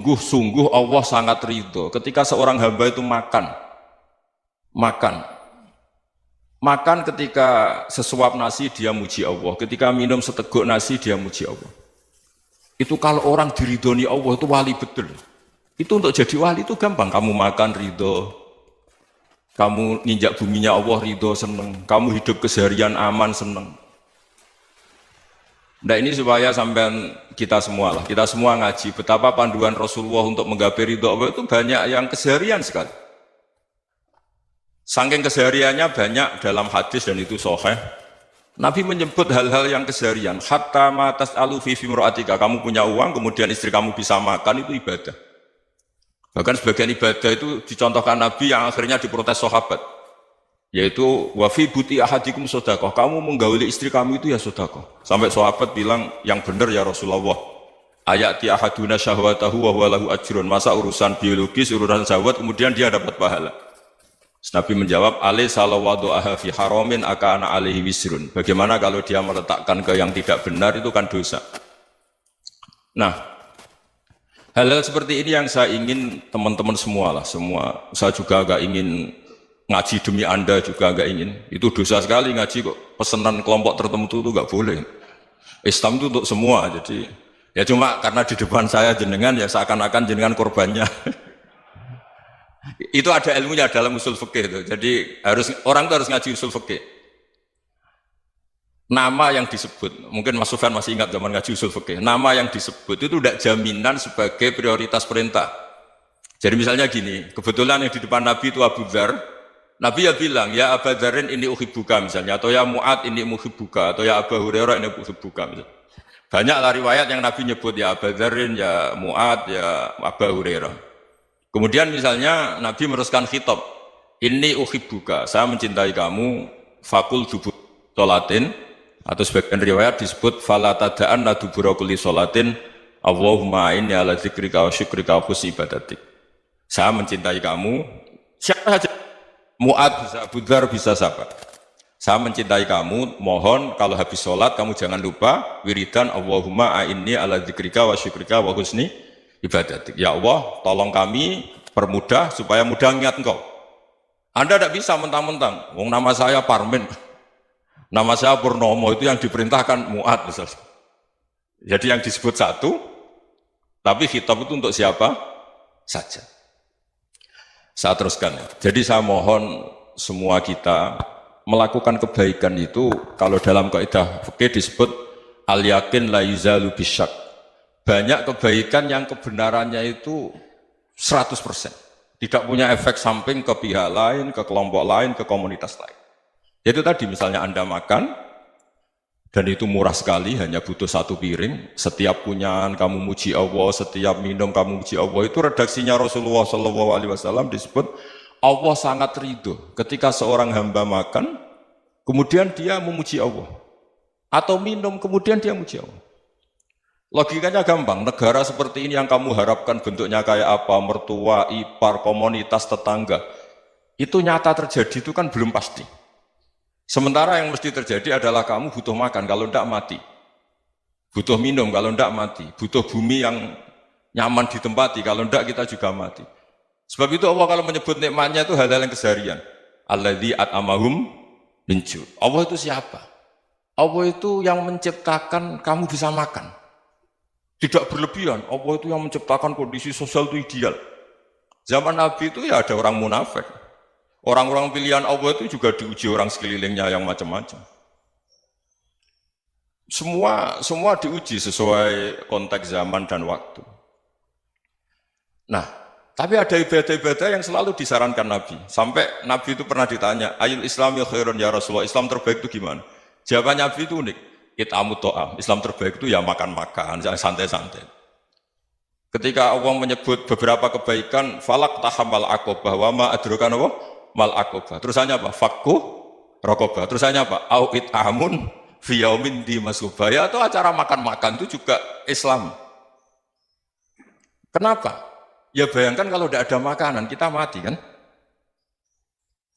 Sungguh-sungguh Allah sangat ridho ketika seorang hamba itu makan. Makan ketika sesuap nasi dia muji Allah, ketika minum seteguk nasi dia muji Allah. Itu kalau orang diridhoni Allah itu wali betul. Itu untuk jadi wali itu gampang, kamu makan ridho, kamu nginjak buminya Allah ridho seneng, kamu hidup keseharian aman seneng. Nah ini supaya sampai kita semua ngaji betapa panduan Rasulullah untuk menggapai ridho Allah itu banyak yang keseharian sekali. Saking kesehariannya banyak dalam hadis dan itu sahih. Nabi menyebut hal-hal yang keseharian. Hatta ma tas'alu fi imra'atika, kamu punya uang kemudian istri kamu bisa makan itu ibadah. Bahkan sebagian ibadah itu dicontohkan Nabi yang akhirnya diprotes sahabat. Yaitu wa fi buti ahadikum sedekah, kamu menggauli istri kamu itu ya sedekah. Sampai sahabat bilang yang benar ya Rasulullah. Ayati ahaduna syahwatahu wa huwa lahu ajrun. Masa urusan biologis, urusan syahwat kemudian dia dapat pahala. Nabi menjawab, alaysa law wada'aha fi haramin akana alaihi wisrun. Bagaimana kalau dia meletakkan ke yang tidak benar itu kan dosa. Nah, hal-hal seperti ini yang saya ingin teman-teman semua. Saya juga agak ingin ngaji demi Anda juga agak ingin. Itu dosa sekali ngaji kok. Pesanan kelompok tertentu itu enggak boleh. Islam itu untuk semua. Jadi ya cuma karena di depan saya jenengan ya seakan-akan jenengan korbannya. Itu ada ilmunya dalam usul fikih itu. Jadi orang itu harus ngaji usul fikih. Nama yang disebut, mungkin Mas Sufyan masih ingat zaman ngaji usul fikih. Nama yang disebut itu tidak jaminan sebagai prioritas perintah. Jadi misalnya gini, kebetulan yang di depan Nabi itu Abu Dzar. Nabi ya bilang, ya Abu Dzarin ini uhibbuka misalnya, atau ya Mu'ad ini uhibbuka, atau ya Abu Hurairah ini uhibbuka misalnya. Banyaklah riwayat yang Nabi nyebut ya Abu Dzarin, ya Mu'ad, ya Abu Hurairah. Kemudian misalnya Nabi meneruskan khitab, ini uhibbuka, saya mencintai kamu, fakul dubur sholatin, atau sebagian riwayat disebut falatadaan dubura kulli sholatin, Allahumma inni ala dzikrika wa syukrika wa husni ibadatik. Saya mencintai kamu, siapa saja, Mu'ad bisa, Abu Dzar bisa siapa. Saya mencintai kamu, mohon kalau habis sholat kamu jangan lupa wiridan Allahumma inni ala dzikrika wa syukrika wa husni ibadatik. Ya Allah, tolong kami permudah supaya mudah ingat engkau. Anda tidak bisa mentang-mentang, wong nama saya Parmin, nama saya Purnomo, itu yang diperintahkan Mu'ad misalnya. Jadi yang disebut satu, tapi khitab itu untuk siapa saja. Saya teruskan ya. Jadi saya mohon semua kita melakukan kebaikan itu, kalau dalam kaidah fikih disebut al-yakin la yuzalu bisyak. Banyak kebaikan yang kebenarannya itu 100%. Tidak punya efek samping ke pihak lain, ke kelompok lain, ke komunitas lain. Itu tadi misalnya Anda makan, dan itu murah sekali, hanya butuh satu piring. Setiap punyaan kamu muji Allah, setiap minum kamu muji Allah. Itu redaksinya Rasulullah SAW disebut, Allah sangat ridho ketika seorang hamba makan, kemudian dia memuji Allah. Atau minum, kemudian dia memuji Allah. Logikanya gampang, negara seperti ini yang kamu harapkan bentuknya kayak apa, mertua, ipar, komunitas, tetangga, itu nyata terjadi itu kan belum pasti. Sementara yang mesti terjadi adalah kamu butuh makan, kalau tidak mati. Butuh minum, kalau tidak mati. Butuh bumi yang nyaman ditempati, kalau tidak kita juga mati. Sebab itu Allah kalau menyebut nikmatnya itu hal-hal yang keseharian. Alladzi at'amahum min ju'. Allah itu siapa? Allah itu yang menciptakan kamu bisa makan. Tidak berlebihan, Allah itu yang menciptakan kondisi sosial itu ideal. Zaman Nabi itu ya ada orang munafik. Orang-orang pilihan Allah itu juga diuji orang sekelilingnya yang macam-macam. Semua diuji sesuai konteks zaman dan waktu. Nah, tapi ada ibadah-ibadah yang selalu disarankan Nabi. Sampai Nabi itu pernah ditanya, ayul islami khairun ya Rasulullah, Islam terbaik itu gimana? Jawaban Nabi itu unik. It'amut to'am, Islam terbaik itu ya makan-makan, jangan santai-santai. Ketika Allah menyebut beberapa kebaikan, falak tahamal akobah, wa ma adrokan apa? Mal akobah. Terusannya apa? Fakku rokobah. Terusannya apa? Au it'amun fiyaumin di masubaya, atau acara makan-makan itu juga Islam. Kenapa? Ya bayangkan kalau tidak ada makanan, kita mati kan?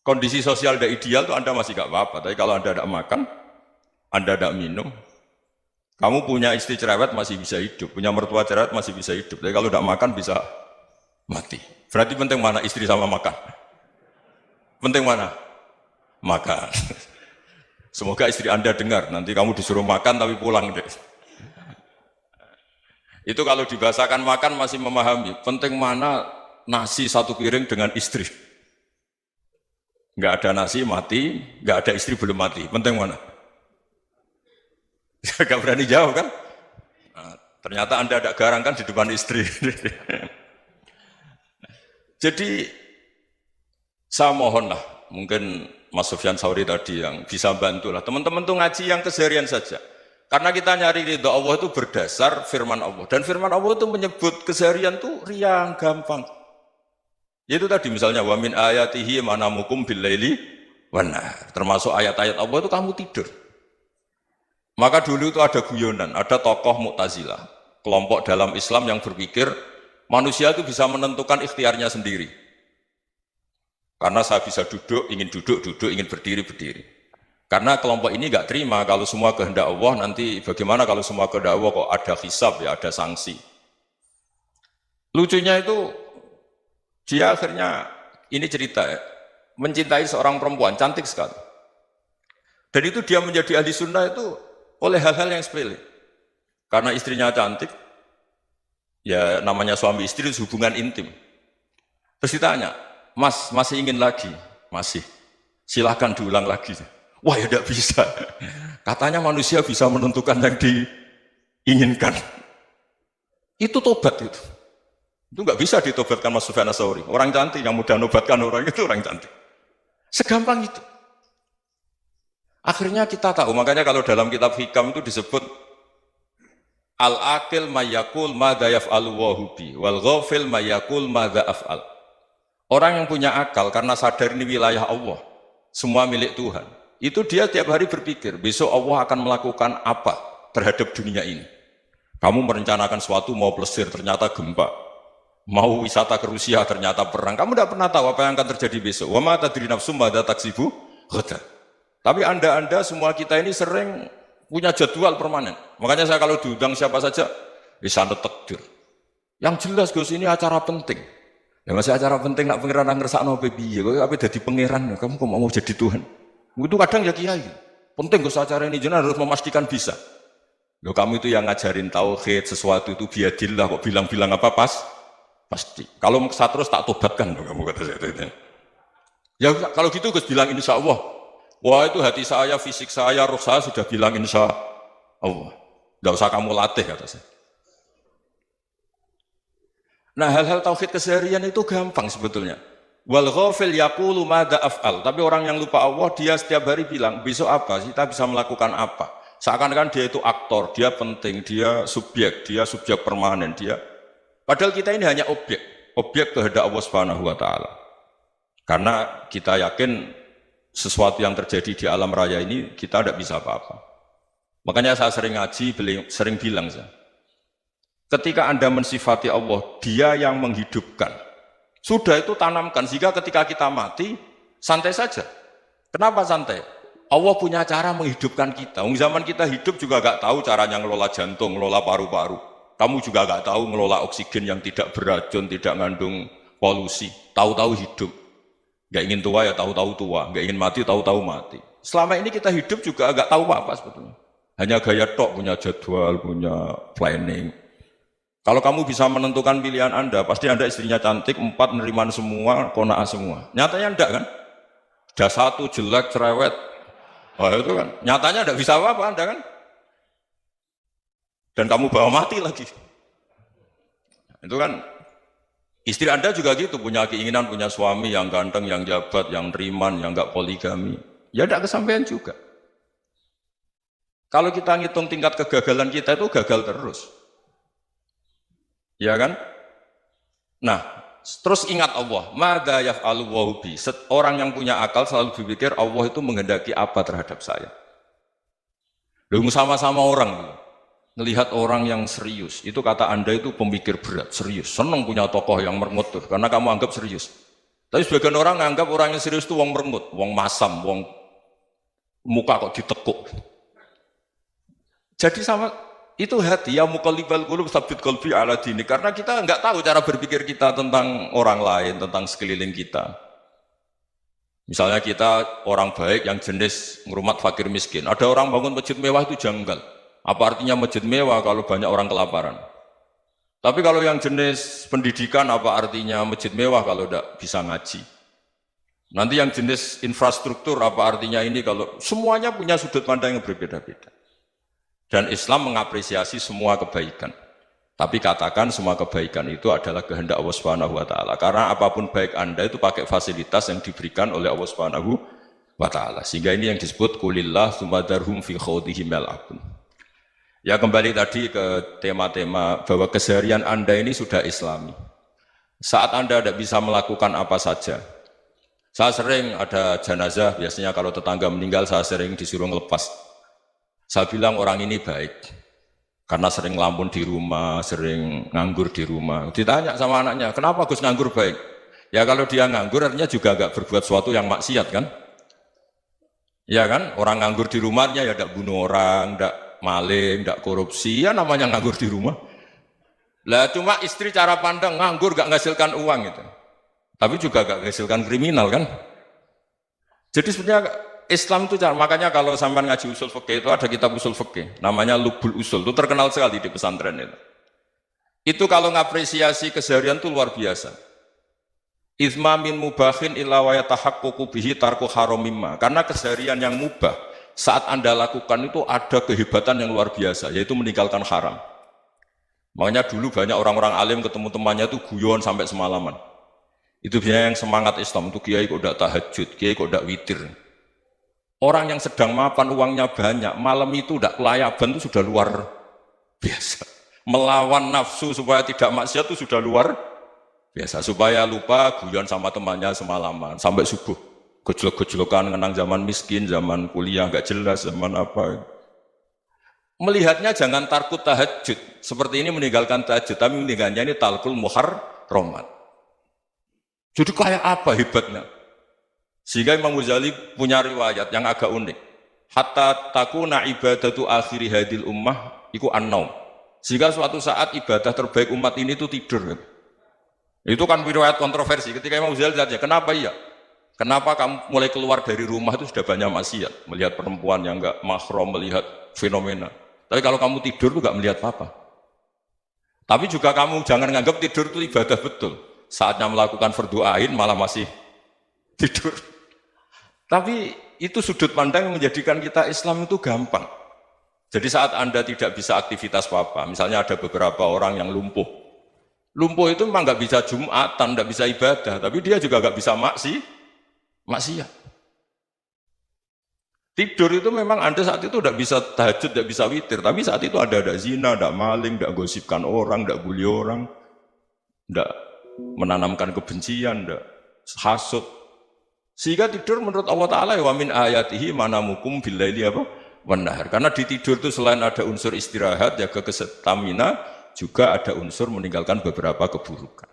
Kondisi sosial tidak ideal itu Anda masih gak apa-apa, tapi kalau Anda tidak makan, Anda tidak minum, Kamu punya istri cerewet masih bisa hidup, punya mertua cerewet masih bisa hidup. Tapi kalau tidak makan bisa mati. Berarti penting mana istri sama makan? Penting mana? Makan. Semoga istri Anda dengar, nanti kamu disuruh makan tapi pulang deh. Itu kalau dibahasakan makan masih memahami. Penting mana nasi satu piring dengan istri. Nggak ada nasi mati, nggak ada istri belum mati. Penting mana? Gak berani jawab kan? Nah, ternyata Anda ada garang kan di depan istri. Jadi saya mohonlah, mungkin Mas Sufyan Sauri tadi yang bisa bantulah. Teman-teman tuh ngaji yang keseharian saja. Karena kita nyari ridho Allah itu berdasar firman Allah. Dan firman Allah itu menyebut keseharian tuh riang, gampang. Yaitu tadi misalnya wa min ayatihi manamukum billaili wan nahar. Termasuk ayat-ayat Allah itu kamu tidur. Maka dulu itu ada guyonan, ada tokoh Mu'tazilah, kelompok dalam Islam yang berpikir manusia itu bisa menentukan ikhtiarnya sendiri. Karena saya bisa duduk, ingin berdiri, berdiri. Karena kelompok ini nggak terima kalau semua kehendak Allah, nanti bagaimana kalau semua kehendak Allah kok ada hisab ya, ada sanksi. Lucunya itu, dia akhirnya, ini cerita ya, mencintai seorang perempuan, cantik sekali. Dan itu dia menjadi ahli sunnah itu oleh hal-hal yang sepele. Karena istrinya cantik, ya namanya suami istri itu hubungan intim. Terus ditanya, Mas, masih ingin lagi? Masih. Silahkan diulang lagi. Wah ya tidak bisa. Katanya manusia bisa menentukan yang diinginkan. Itu tobat itu. Itu nggak bisa ditobatkan Mas Sufyan Ats-Tsauri. Orang cantik yang mudah nobatkan orang itu orang cantik. Segampang itu. Akhirnya kita tahu, makanya kalau dalam kitab Hikam itu disebut al-aqil mayyakul madza yaf'alu wa hubi wal ghafil mayyakul madza af'al. Orang yang punya akal karena sadar ini wilayah Allah, semua milik Tuhan. Itu dia tiap hari berpikir, besok Allah akan melakukan apa terhadap dunia ini. Kamu merencanakan sesuatu mau plesir, ternyata gempa. Mau wisata ke Rusia, ternyata perang. Kamu tidak pernah tahu apa yang akan terjadi besok. Wa ma tadri nafsum madza taksibu ghadan. Tapi anda semua kita ini sering punya jadwal permanen. Makanya saya kalau diundang siapa saja, bisa takdir. Yang jelas Gus ini acara penting. Ya masih acara penting, nak pengiran ngersakno piye? Kok ape dadi pangeran? Kamu kok mau jadi Tuhan? Itu kadang ya kiai. Penting Gus acara ini jenengan harus memastikan bisa. Loh kamu itu yang ngajarin tauhid, sesuatu itu biadillah kok bilang-bilang apa pasti. Kalau saya terus tak tobatkan kamu kata saya. Ya kalau gitu Gus bilang insya Allah. Wah itu hati saya, fisik saya, roh saya sudah bilang insya Allah. Tidak usah kamu latih kata saya. Nah hal-hal tauhid keseharian itu gampang sebetulnya. Wal ghafil yaqulu madza af'al. Tapi orang yang lupa Allah dia setiap hari bilang besok apa? Kita bisa melakukan apa? Seakan-akan dia itu aktor, dia penting, dia subjek permanen, dia. Padahal kita ini hanya objek kehendak Allah Subhanahu wa taala. Karena kita yakin sesuatu yang terjadi di alam raya ini kita tidak bisa apa-apa. Makanya saya sering ngaji, sering bilang saya, ketika Anda mensifati Allah, Dia yang menghidupkan. Sudah itu tanamkan sehingga ketika kita mati santai saja. Kenapa santai? Allah punya cara menghidupkan kita. Zaman kita hidup juga gak tahu caranya ngelola jantung, ngelola paru-paru. Kamu juga gak tahu ngelola oksigen yang tidak beracun, tidak mengandung polusi. Tahu-tahu hidup. Gak ingin tua ya tahu-tahu tua, gak ingin mati tahu-tahu mati. Selama ini kita hidup juga agak tahu apa sebetulnya. Hanya gaya tok, punya jadwal, punya planning. Kalau kamu bisa menentukan pilihan Anda, pasti Anda istrinya cantik, 4 neriman semua, kona'ah semua. Nyatanya enggak kan? Ada 1 jelek, cerewet. Oh itu kan, nyatanya enggak bisa apa-apa Anda kan? Dan kamu bawa mati lagi. Itu kan. Istri Anda juga gitu, punya keinginan, punya suami yang ganteng, yang jabat, yang riman, yang enggak poligami. Ya tidak kesampaian juga. Kalau kita ngitung tingkat kegagalan kita itu gagal terus. Ya kan? Nah, terus ingat Allah. Madza yaf'alu wa hubi. Orang yang punya akal selalu berpikir Allah itu menghendaki apa terhadap saya. Lalu sama-sama orang melihat orang yang serius, itu kata Anda itu pemikir berat, serius, senang punya tokoh yang merengut tuh, karena kamu anggap serius. Tapi sebagian orang anggap orang yang serius itu wong merengut, wong masam, wong muka kok ditekuk. Jadi sama Itu hati, ya muqallibal qulub tsabbit qalbi ala dini. Karena kita nggak tahu cara berpikir kita tentang orang lain, tentang sekeliling kita. Misalnya kita orang baik yang jenis ngrumat fakir miskin. Ada orang bangun masjid mewah itu janggal. Apa artinya masjid mewah kalau banyak orang kelaparan? Tapi kalau yang jenis pendidikan, apa artinya masjid mewah kalau tidak bisa ngaji? Nanti yang jenis infrastruktur, apa artinya ini kalau semuanya punya sudut pandang yang berbeda-beda. Dan Islam mengapresiasi semua kebaikan. Tapi katakan semua kebaikan itu adalah kehendak Allah Subhanahu wa taala. Karena apapun baik Anda itu pakai fasilitas yang diberikan oleh Allah Subhanahu wa taala. Sehingga ini yang disebut kulillah sumadarhum fi khawdihim yal'abun. Ya kembali tadi ke tema-tema bahwa keseharian Anda ini sudah Islami. Saat Anda tidak bisa melakukan apa saja. Saya sering ada jenazah, biasanya kalau tetangga meninggal saya sering disuruh ngelepas. Saya bilang orang ini baik, karena sering ngelamun di rumah, sering nganggur di rumah. Ditanya sama anaknya, kenapa Gus nganggur baik? Ya kalau dia nganggur artinya juga agak berbuat sesuatu yang maksiat kan? Ya kan, orang nganggur di rumahnya ya tidak bunuh orang, tidak maling, tidak korupsi, ya namanya nganggur di rumah. Lah cuma istri cara pandang nganggur gak menghasilkan uang itu. Tapi juga gak menghasilkan kriminal kan? Jadi sebenarnya Islam itu makanya kalau sampai ngaji usul fikih itu ada kitab usul fikih namanya Lubul Usul, itu terkenal sekali di pesantren itu. Itu kalau ngapresiasi keseharian itu luar biasa. Izma min mubahin illa wa yatahaqququ bihi tarku haramimma. Karena keseharian yang mubah saat Anda lakukan itu ada kehebatan yang luar biasa, yaitu meninggalkan haram. Makanya dulu banyak orang-orang alim ketemu temannya itu guyon sampai semalaman. Itu biasanya yang semangat Islam itu kiai kok tidak tahajud, kiai kok tidak witir. Orang yang sedang mapan uangnya banyak, malam itu tidak kelayaban itu sudah luar biasa. Melawan nafsu supaya tidak maksiat itu sudah luar biasa. Supaya lupa guyon sama temannya semalaman sampai subuh. Gejolak-gejolokan kenang zaman miskin, zaman kuliah nggak jelas, zaman apa. Melihatnya jangan tarkut tahajud. Seperti ini meninggalkan tahajud, tapi meninggalnya ini talkul muharramat. Jadi kayak apa hebatnya? Sehingga Imam Ghazali punya riwayat yang agak unik. Hatta takuna ibadatu akhiri hadil ummah iku an-naum. Sehingga suatu saat ibadah terbaik umat ini itu tidur. Itu kan riwayat kontroversi. Ketika Imam Ghazali tanya, kenapa iya? Kenapa kamu mulai keluar dari rumah itu sudah banyak maksiat? Melihat perempuan yang enggak mahram, melihat fenomena. Tapi kalau kamu tidur itu enggak melihat apa-apa. Tapi juga kamu jangan nganggap tidur itu ibadah betul. Saatnya melakukan fardu ain malah masih tidur. Tapi itu sudut pandang yang menjadikan kita Islam itu gampang. Jadi saat Anda tidak bisa aktivitas apa-apa, misalnya ada beberapa orang yang lumpuh. Lumpuh itu memang nggak bisa Jumatan, nggak bisa ibadah, tapi dia juga nggak bisa maksiat. Tidur itu memang Anda saat itu tidak bisa tahajud, tidak bisa witir, tapi saat itu ada zina, ada maling, tidak gosipkan orang, tidak bully orang, tidak menanamkan kebencian, tidak hasut. Sehingga tidur menurut Allah Ta'ala wa min ayatihi manamukum billaili apa? Wan-nahar. Karena di tidur itu selain ada unsur istirahat, jaga stamina, juga ada unsur meninggalkan beberapa keburukan.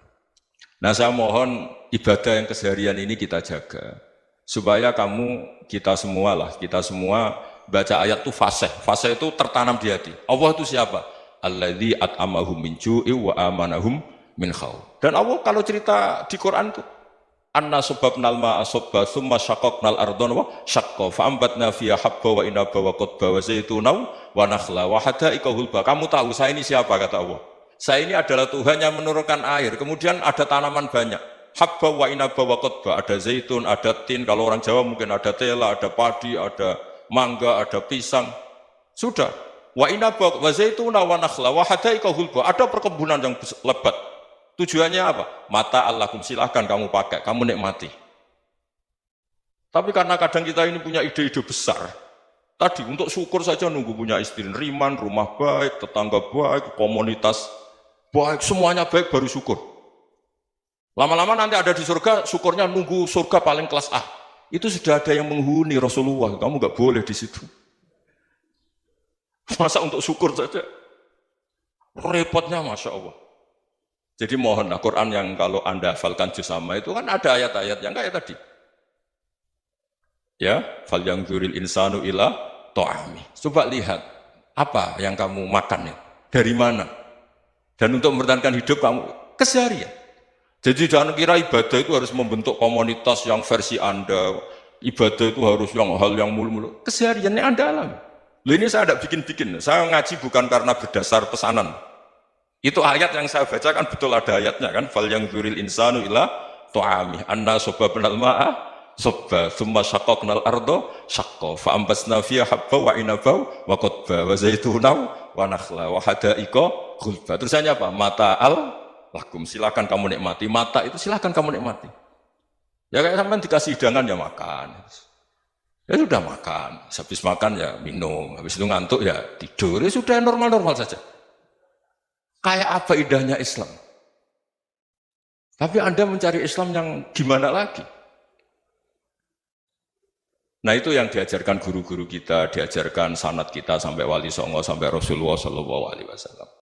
Nah saya mohon ibadah yang keseharian ini kita jaga. Supaya kita semua baca ayat itu fasih. Fasih itu tertanam di hati. Allah itu siapa? Alladzi at'amahum min ju'i wa amanahum min khauf. Dan Allah kalau cerita di Quran itu anna subabnal ma'a subba summa syaqaqnal ardon wa syaqqa fa'ambatna fiha habba wa inaba wa qadba wa zaituna wa nakhla wa hadaika hulba. Kamu tahu saya ini siapa, kata Allah. Saya ini adalah Tuhan yang menurunkan air, kemudian ada tanaman banyak. Habba wa inaba wa qadba, ada zaitun, ada tin, kalau orang Jawa mungkin ada tela, ada padi, ada mangga, ada pisang. Sudah. Wa inaba wa zaituna wa nakhla wa hadaika hulba, ada perkebunan yang lebat. Tujuannya apa? Mata Allahum, silahkan kamu pakai, kamu nikmati. Tapi karena kadang kita ini punya ide-ide besar. Tadi untuk syukur saja nunggu punya istri riman, rumah baik, tetangga baik, komunitas baik, semuanya baik baru syukur. Lama-lama nanti ada di surga, syukurnya nunggu surga paling kelas A. Itu sudah ada yang menghuni Rasulullah, kamu nggak boleh di situ. Masa untuk syukur saja? Repotnya Masya Allah. Jadi mohonlah Quran yang kalau Anda hafalkan juz sama itu kan ada ayat-ayat yang kayak tadi. Ya, fal yanzuril insanu ila ta'ami. Coba lihat Apa yang kamu makan ya? Dari mana? Dan untuk mempertahankan hidup kamu keseharian. Jadi jangan kira ibadah itu harus membentuk komunitas yang versi Anda. Ibadah itu harus yang hal yang mulu-mulu. Kesehariannya Anda alami. Loh ini saya tidak bikin-bikin. Saya ngaji bukan karena berdasar pesanan. Itu ayat yang saya baca kan betul ada ayatnya kan. Fal yang dzuril insanu ila tu'ami anna sobabnal ma'a sobba thumma syaqqaqnal ardo syaqqa fa ambasna fiha habba wa inaba wa qadba wa zaituna wa nakhla wa hadaika ghulba. Terusannya apa? Mata'al lakum, silakan kamu nikmati. Mata itu silakan kamu nikmati. Ya kayak sampean dikasih hidangan ya makan. Ya sudah makan, habis makan ya minum, habis itu ngantuk ya tidur. Ya sudah normal-normal saja. Kayak apa indahnya Islam? Tapi Anda mencari Islam yang gimana lagi? Nah itu yang diajarkan guru-guru kita, diajarkan sanad kita sampai Wali Songo, sampai Rasulullah SAW.